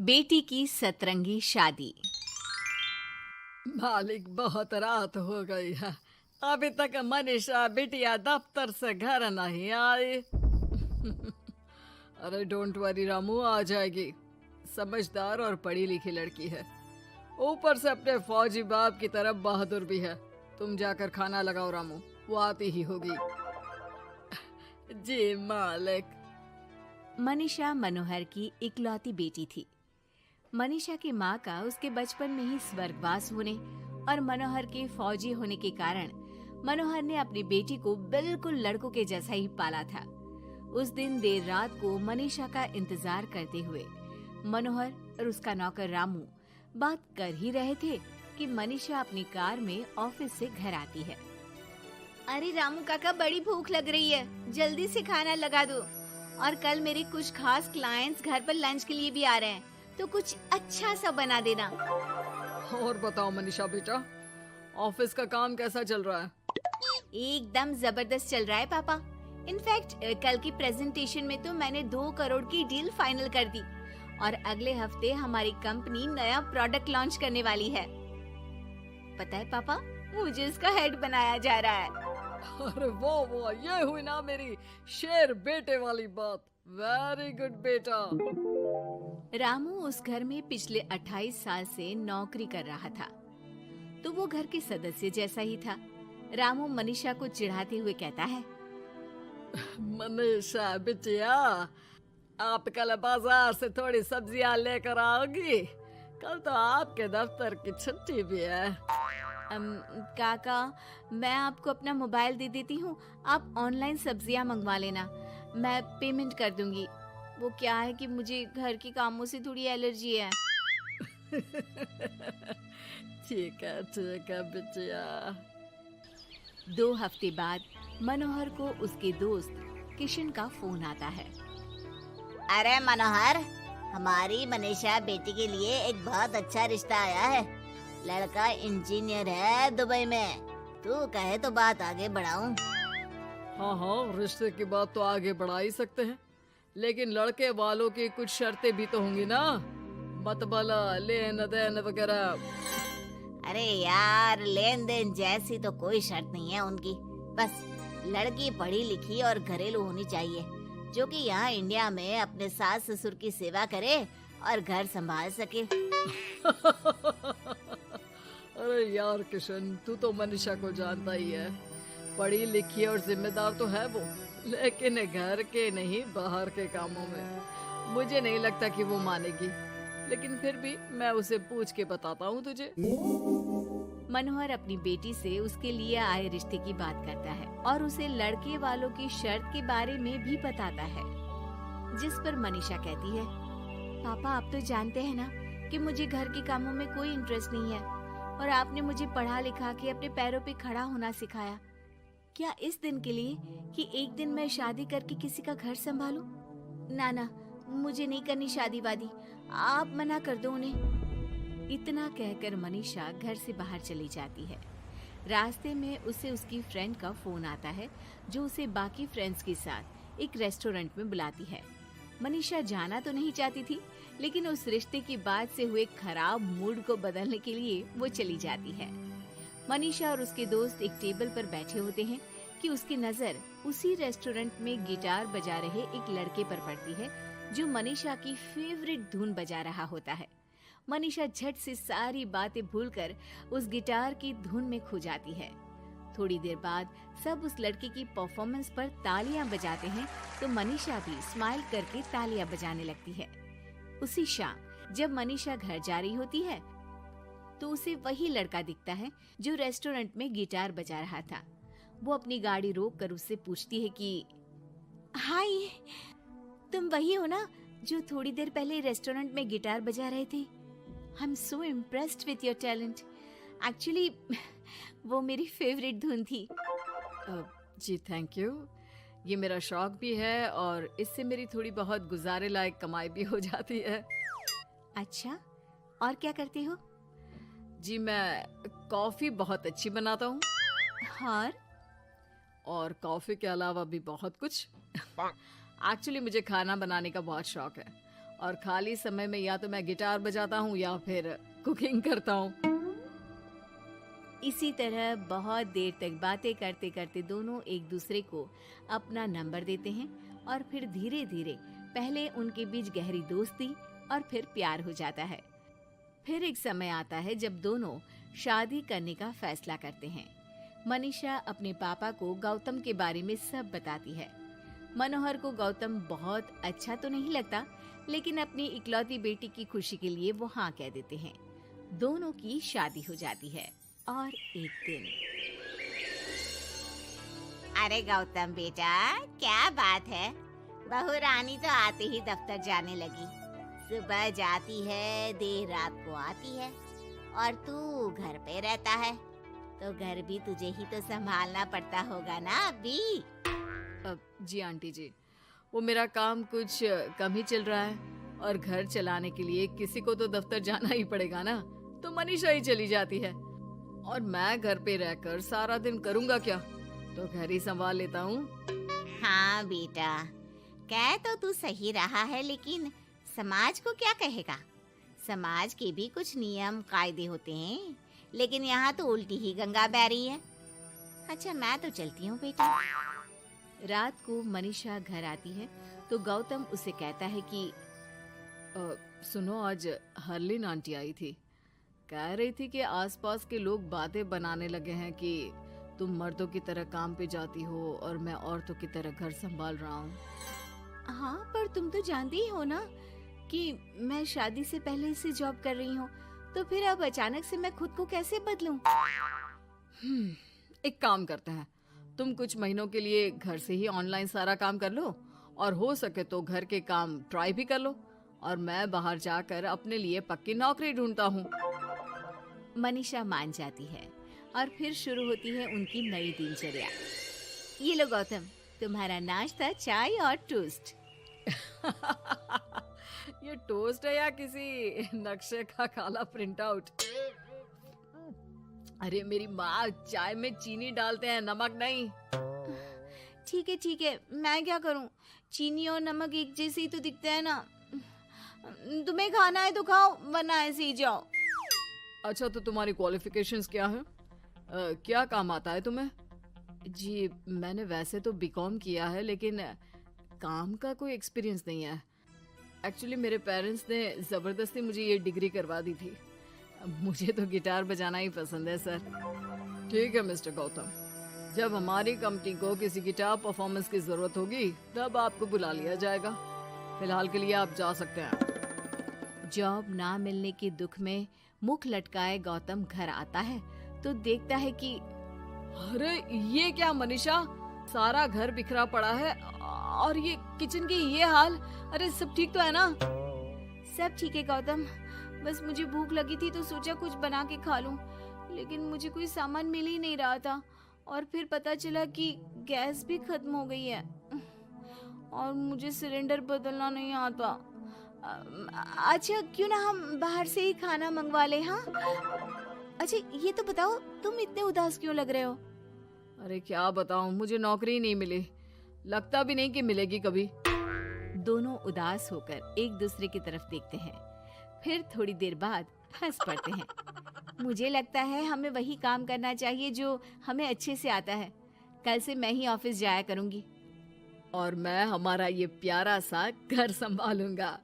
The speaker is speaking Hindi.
बेटी की सतरंगी शादी। मालिक, बहुत रात हो गई है। अभी तक मनीषा बिटिया दफ्तर से घर नहीं आई। अरे डोंट वरी रामू, आ जाएगी। समझदार और पढ़ी लिखी लड़की है, ऊपर से अपने फौजी बाप की तरफ बहादुर भी है। तुम जाकर खाना लगाओ रामू, वो आती ही होगी। जी मालिक। मनीषा मनोहर की इकलौती बेटी थी। मनीषा की माँ का उसके बचपन में ही स्वर्गवास होने और मनोहर के फौजी होने के कारण मनोहर ने अपनी बेटी को बिल्कुल लड़कों के जैसा ही पाला था। उस दिन देर रात को मनीषा का इंतजार करते हुए मनोहर और उसका नौकर रामू बात कर ही रहे थे कि मनीषा अपनी कार में ऑफिस से घर आती है। अरे रामू काका, बड़ी भूख लग रही है, जल्दी से खाना लगा दो। और कल मेरे कुछ खास क्लाइंट्स घर पर लंच के लिए भी आ रहे हैं, तो कुछ अच्छा सा बना देना। और बताओ मनीषा बेटा, ऑफिस का काम कैसा चल रहा है? एकदम जबरदस्त चल रहा है पापा। इनफैक्ट कल की प्रेजेंटेशन में तो मैंने 2 करोड़ की डील फाइनल कर दी और अगले हफ्ते हमारी कंपनी नया प्रोडक्ट लॉन्च करने वाली है। पता है पापा, मुझे इसका हेड बनाया जा रहा है। अरे वो ये हुई ना मेरी शेर बेटे वाली बात। वेरी गुड बेटा। रामू उस घर में पिछले 28 साल से नौकरी कर रहा था, तो वो घर के सदस्य जैसा ही था। रामू मनीषा को चिढ़ाते हुए कहता है, मनीषा बिटिया, आप कल बाजार से थोड़ी सब्जियां लेकर आओगी? कल तो आपके दफ्तर की छुट्टी भी है। काका, मैं आपको अपना मोबाइल दे देती हूँ, आप ऑनलाइन सब्जियाँ मंगवा लेना, मैं पेमेंट कर दूंगी। वो क्या है कि मुझे घर के कामों से थोड़ी एलर्जी है। ठीक है बिटिया। 2 हफ्ते बाद मनोहर को उसके दोस्त किशन का फोन आता है। अरे मनोहर, हमारी मनीषा बेटी के लिए एक बहुत अच्छा रिश्ता आया है। लड़का इंजीनियर है दुबई में। तू कहे तो बात आगे बढ़ाऊं? हाँ, रिश्ते की बात तो आगे बढ़ा ही सकते हैं, लेकिन लड़के वालों की कुछ शर्तें भी तो होंगी ना, मतबला, लेन देन वगैरह। अरे यार, लेन देन जैसी तो कोई शर्त नहीं है उनकी। बस लड़की पढ़ी लिखी और घरेलू होनी चाहिए, जो कि यहाँ इंडिया में अपने सास ससुर की सेवा करे और घर संभाल सके। अरे यार किशन, तू तो मनीषा को जानता ही है। पढ़ी लिखी और जिम्मेदार तो है वो, लेकिन घर के नहीं बाहर के कामों में मुझे नहीं लगता कि वो मानेगी। लेकिन फिर भी मैं उसे पूछ के बताता हूँ तुझे। मनोहर अपनी बेटी से उसके लिए आए रिश्ते की बात करता है और उसे लड़के वालों की शर्त के बारे में भी बताता है, जिस पर मनीषा कहती है, पापा आप तो जानते हैं ना कि मुझे घर के कामों में कोई इंटरेस्ट नहीं है और आपने मुझे पढ़ा लिखा के अपने पैरों पे खड़ा होना सिखाया। क्या इस दिन के लिए कि एक दिन मैं शादी करके किसी का घर संभालूं? ना, मुझे नहीं करनी शादी वादी, आप मना कर दो उन्हें। इतना कहकर मनीषा घर से बाहर चली जाती है। रास्ते में उसे उसकी फ्रेंड का फोन आता है, जो उसे बाकी फ्रेंड्स के साथ एक रेस्टोरेंट में बुलाती है। मनीषा जाना तो नहीं चाहती थी, लेकिन उस रिश्ते की बात से हुए खराब मूड को बदलने के लिए वो चली जाती है। मनीषा और उसके दोस्त एक टेबल पर बैठे होते हैं कि उसकी नजर उसी रेस्टोरेंट में गिटार बजा रहे एक लड़के पर पड़ती है, जो मनीषा की फेवरेट धुन बजा रहा होता है। मनीषा झट से सारी बातें भूलकर उस गिटार की धुन में खो जाती है। थोड़ी देर बाद सब उस लड़के की परफॉर्मेंस पर तालियां बजाते हैं, तो मनीषा भी स्माइल करके तालियां बजाने लगती है। उसी शाम जब मनीषा घर जा रही होती है, तो उसे वही लड़का दिखता है जो रेस्टोरेंट में गिटार बजा रहा था। वो अपनी गाड़ी रोक कर उससे पूछती है कि हाय, तुम वही हो ना जो थोड़ी देर पहले रेस्टोरेंट में गिटार बजा रहे थे? I am so impressed with your talent. Actually वो मेरी फेवरेट धुन थी। जी थैंक यू। ये मेरा शौक भी है और इससे मेरी थोड़ी बहुत गुजारे लायक कमाई भी हो जाती है। अच्छा, और क्या करते हो? जी मैं कॉफी बहुत अच्छी बनाता हूँ। और कॉफी के अलावा भी बहुत कुछ। एक्चुअली मुझे खाना बनाने का बहुत शौक है और खाली समय में या तो मैं गिटार बजाता हूँ या फिर कुकिंग करता हूँ। इसी तरह बहुत देर तक बातें करते करते दोनों एक दूसरे को अपना नंबर देते हैं और फिर धीरे धीरे पहले उनके बीच गहरी दोस्ती और फिर प्यार हो जाता है। फिर एक समय आता है जब दोनों शादी करने का फैसला करते हैं। मनीषा अपने पापा को गौतम के बारे में सब बताती है। मनोहर को गौतम बहुत अच्छा तो नहीं लगता, लेकिन अपनी इकलौती बेटी की खुशी के लिए वो हाँ कह देते हैं। दोनों की शादी हो जाती है। और एक दिन, अरे गौतम बेटा, क्या बात है, बहू रानी तो आते ही दफ्तर जाने लगी। सुबह जाती है, देर रात को आती है, और तू घर पे रहता है, तो घर भी तुझे ही तो संभालना पड़ता होगा ना अभी। जी आंटी जी, वो मेरा काम कुछ कम ही चल रहा है और घर चलाने के लिए किसी को तो दफ्तर जाना ही पड़ेगा ना, तो मनीषा ही चली जाती है और मैं घर पे रहकर सारा दिन करूँगा क्या, तो घर ही संभाल लेता हूँ। हाँ बेटा, कह तो तू सही रहा है, लेकिन समाज को क्या कहेगा? समाज के भी कुछ नियम कायदे होते हैं, लेकिन यहाँ तो उल्टी ही गंगा बह रही है। अच्छा, मैं तो चलती हूँ बेटा। रात को मनीषा घर आती है तो गौतम उसे कहता है कि सुनो, आज हरलीन आंटी आई थी, कह रही थी कि आसपास के लोग बातें बनाने लगे हैं कि तुम मर्दों की तरह काम पे जाती हो और मैं औरतों की तरह घर संभाल रहा हूँ। हाँ, पर तुम तो जानती ही हो ना कि मैं शादी से पहले से जॉब कर रही हूँ, तो फिर अब अचानक से मैं खुद को कैसे बदलूं? एक काम करते हैं, तुम कुछ महीनों के लिए घर से ही ऑनलाइन सारा काम कर लो और हो सके तो घर के काम ट्राई भी कर लो, और मैं बाहर जाकर अपने लिए पक्की नौकरी ढूंढता हूँ। मनीषा मान जाती है और फिर शुरू होती है उनकी नई दिनचर्या। ये लो गौतम, तुम्हारा नाश्ता, चाय और टोस्ट। ये टोस्ट है या किसी नक्शे का काला प्रिंट आउट? अरे मेरी माँ चाय में चीनी डालते हैं, नमक नहीं। ठीक है, मैं क्या करूं? चीनी और नमक एक जैसे ही तो दिखते हैं ना। तुम्हें खाना है तो खाओ, वरना ऐसे ही जाओ। अच्छा, तो तुम्हारी क्वालिफिकेशंस क्या है? क्या काम आता है तुम्हें? जी, मैंने वैसे तो बीकॉम किया है, लेकिन काम का कोई एक्सपीरियंस नहीं है। एक्चुअली मेरे पेरेंट्स ने ज़बरदस्ती मुझे ये डिग्री करवा दी थी। मुझे तो गिटार बजाना ही पसंद है सर। ठीक है मिस्टर गौतम, जब हमारी कंपनी को किसी गिटार परफॉर्मेंस की ज़रूरत होगी तब आपको बुला लिया जाएगा। फिलहाल के लिए आप जा सकते हैं। जॉब ना मिलने के दुख में मुख लटकाए गौतम घर आता है तो देखता है कि अरे ये क्या मनीषा, सारा घर बिखरा पड़ा है और ये किचन की ये हाल। अरे सब ठीक तो है ना? सब ठीक है गौतम, बस मुझे भूख लगी थी तो सोचा कुछ बना के खा लूं, लेकिन मुझे कोई सामान मिल ही नहीं रहा था और फिर पता चला कि गैस भी खत्म हो गई है और मुझे सिलेंडर बदलना नहीं आता। अच्छा, क्यों ना हम बाहर से ही खाना मंगवा ले? हाँ, अच्छा ये तो बताओ, तुम इतने उदास क्यों लग रहे हो? अरे क्या बताऊं, मुझे नौकरी नहीं मिली, लगता भी नहीं कि मिलेगी कभी। दोनों उदास होकर एक दूसरे की तरफ देखते हैं, फिर थोड़ी देर बाद हंस पड़ते हैं। मुझे लगता है हमें वही काम करना चाहिए जो हमें अच्छे से आता है। कल से मैं ही ऑफिस जाया करूंगी। और मैं हमारा ये प्यारा सा घर संभालूंगा।